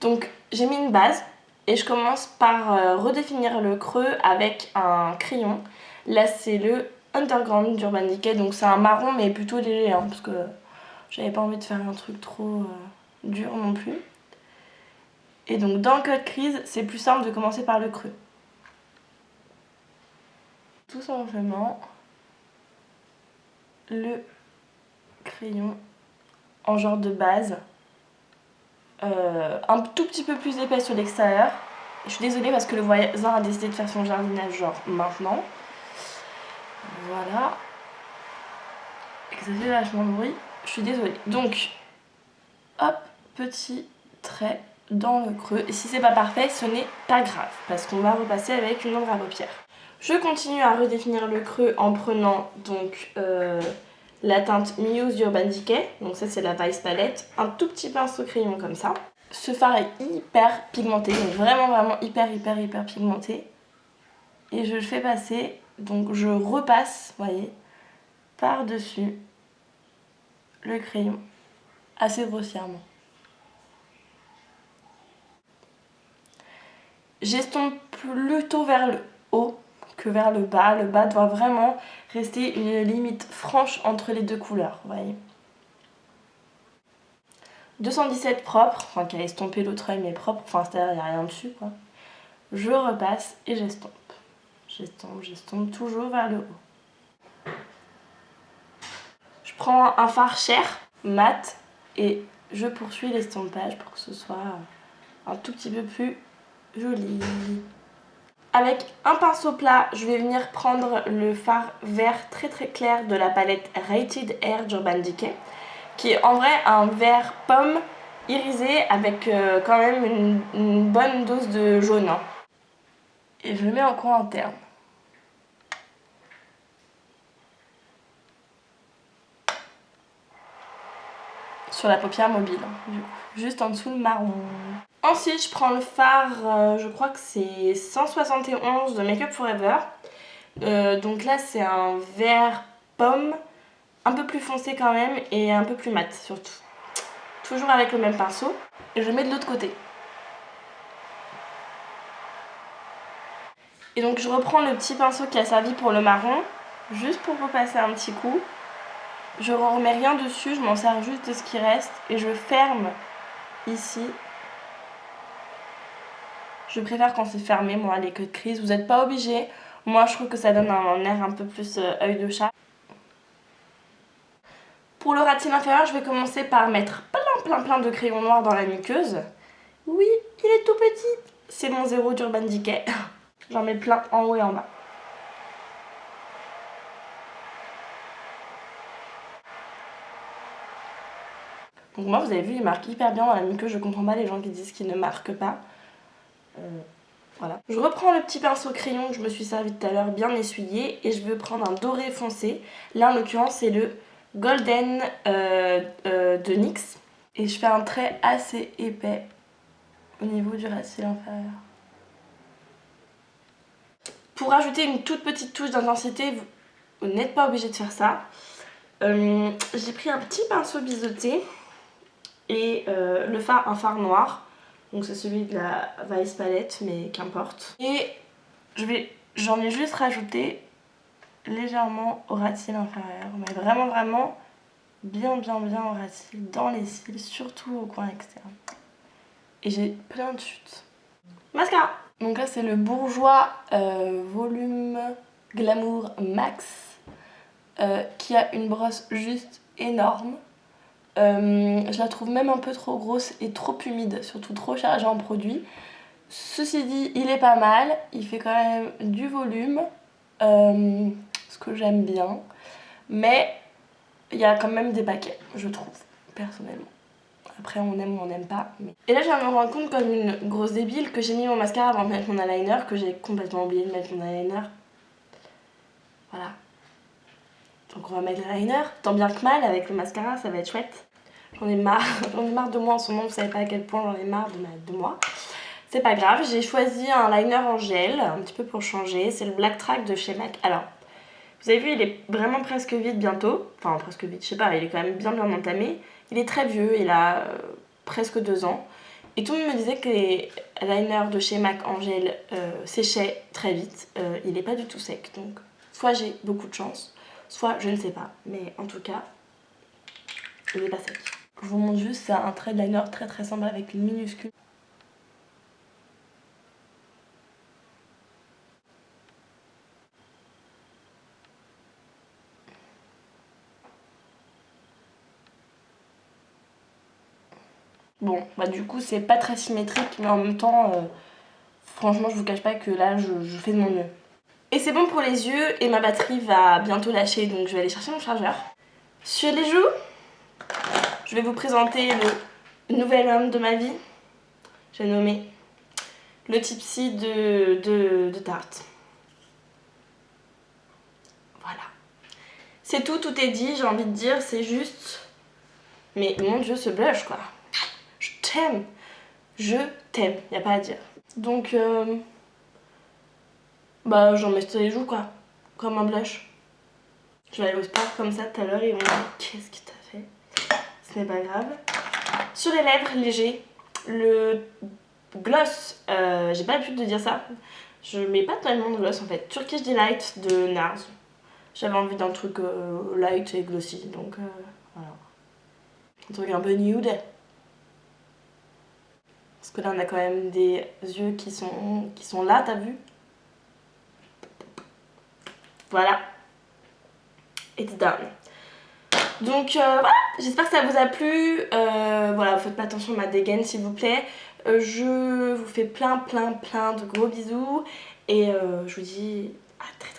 Donc j'ai mis une base et je commence par redéfinir le creux avec un crayon. Là c'est le Underground d'Urban Decay, donc c'est un marron mais plutôt léger hein, parce que j'avais pas envie de faire un truc trop dur non plus. Et donc dans le Code Crease, c'est plus simple de commencer par le creux. Tout simplement le crayon en genre de base, un tout petit peu plus épais sur l'extérieur. Je suis désolée parce que le voisin a décidé de faire son jardinage genre maintenant. Voilà. Et que ça fait vachement de bruit. Je suis désolée. Donc, hop, petit trait dans le creux. Et si c'est pas parfait, ce n'est pas grave parce qu'on va repasser avec une ombre à paupières. Je continue à redéfinir le creux en prenant donc la teinte Muse d'Urban Decay. Donc ça c'est la Vice Palette. Un tout petit pinceau crayon comme ça. Ce fard est hyper pigmenté, donc vraiment hyper pigmenté. Et je le fais passer, donc je repasse, vous voyez, par-dessus le crayon, assez grossièrement. J'estompe plutôt vers le haut que vers le bas. Le bas doit vraiment rester une limite franche entre les deux couleurs, vous voyez. 217 propre, enfin qui a estompé l'autre œil mais propre, enfin c'est-à-dire il n'y a rien dessus quoi. Je repasse et j'estompe. J'estompe toujours vers le haut. Je prends un fard cher, mat, et je poursuis l'estompage pour que ce soit un tout petit peu plus joli. Avec un pinceau plat, je vais venir prendre le fard vert très clair de la palette Rated Air d'Urban Decay, qui est en vrai un vert pomme irisé avec quand même une bonne dose de jaune. Hein. Et je le mets en coin interne. Sur la paupière mobile, du coup, juste en dessous le marron. Ensuite, je prends le fard, je crois que c'est 171 de Make Up Forever. Donc là, c'est un vert pomme, un peu plus foncé quand même et un peu plus mat surtout. Toujours avec le même pinceau. Et je le mets de l'autre côté. Et donc je reprends le petit pinceau qui a servi pour le marron, juste pour repasser un petit coup. Je ne remets rien dessus, je m'en sers juste de ce qui reste et je ferme ici. Je préfère quand c'est fermé, moi, les Code Crease. Vous n'êtes pas obligés. Moi, je trouve que ça donne un air un peu plus œil de chat. Pour le ras de cils inférieur, je vais commencer par mettre plein de crayons noirs dans la muqueuse. Oui, il est tout petit. C'est mon 0 d'Urban Decay. J'en mets plein en haut et en bas. Donc moi, vous avez vu, il marque hyper bien dans la muqueuse. Je comprends pas les gens qui disent qu'il ne marque pas. Voilà. Je reprends le petit pinceau crayon que je me suis servi tout à l'heure, bien essuyé. Et je veux prendre un doré foncé. Là, en l'occurrence, c'est le Golden de NYX. Et je fais un trait assez épais au niveau du ras de cils inférieur. Pour ajouter une toute petite touche d'intensité, vous n'êtes pas obligé de faire ça. J'ai pris un petit pinceau biseauté et un fard noir. Donc c'est celui de la Vice Palette, mais qu'importe. Et j'en ai juste rajouté légèrement au ras de cils inférieur. Mais vraiment bien au ras de cils, dans les cils, surtout au coin externe. Et j'ai plein de chutes. Mascara. Donc là c'est le Bourjois Volume Glamour Max qui a une brosse juste énorme. Je la trouve même un peu trop grosse et trop humide, surtout trop chargée en produit. Ceci dit, il est pas mal, il fait quand même du volume, ce que j'aime bien. Mais il y a quand même des paquets, je trouve, personnellement. Après, on aime ou on n'aime pas. Mais... Et là, je viens de me rendre compte comme une grosse débile que j'ai mis mon mascara avant de mettre mon eyeliner, que j'ai complètement oublié de mettre mon eyeliner. Voilà. Donc on va mettre l'eyeliner, tant bien que mal, avec le mascara, ça va être chouette. J'en ai marre de moi en ce moment, vous savez pas à quel point j'en ai marre de moi. C'est pas grave, j'ai choisi un liner en gel, un petit peu pour changer. C'est le Black Track de chez MAC. Alors, vous avez vu, il est vraiment presque vide bientôt. Enfin, presque vide, je sais pas, il est quand même bien entamé. Il est très vieux, il a presque 2 ans. Et tout le monde me disait que les liners de chez MAC en gel séchaient très vite. Il n'est pas du tout sec, donc soit j'ai beaucoup de chance, soit je ne sais pas. Mais en tout cas, il n'est pas sec. Je vous montre juste, c'est un trait de liner très très simple avec une minuscule. Bon, bah du coup c'est pas très symétrique, mais en même temps, franchement je vous cache pas que là je fais de mon mieux. Et c'est bon pour les yeux et ma batterie va bientôt lâcher, donc je vais aller chercher mon chargeur. Sur les joues, je vais vous présenter le nouvel homme de ma vie. J'ai nommé le Tipsy de Tarte. Voilà. C'est tout, tout est dit, j'ai envie de dire, c'est juste... Mais mon dieu, ce blush quoi. Je t'aime. Je t'aime, y a pas à dire. Donc, bah j'en mets sur les joues quoi, comme un blush. Je vais aller au spa comme ça tout à l'heure et ils vont me dire qu'est-ce que t'as fait. Ce n'est pas grave. Sur les lèvres, léger. Le gloss, j'ai pas l'habitude de dire ça. Je mets pas tellement de gloss en fait. Turkish Delight de NARS. J'avais envie d'un truc light et glossy, donc voilà. Un truc un peu nude. Parce que là on a quand même des yeux qui sont là, t'as vu? Voilà. It's done. Donc voilà, j'espère que ça vous a plu. Voilà, faites pas attention à ma dégaine s'il vous plaît. Je vous fais plein de gros bisous. Et je vous dis à très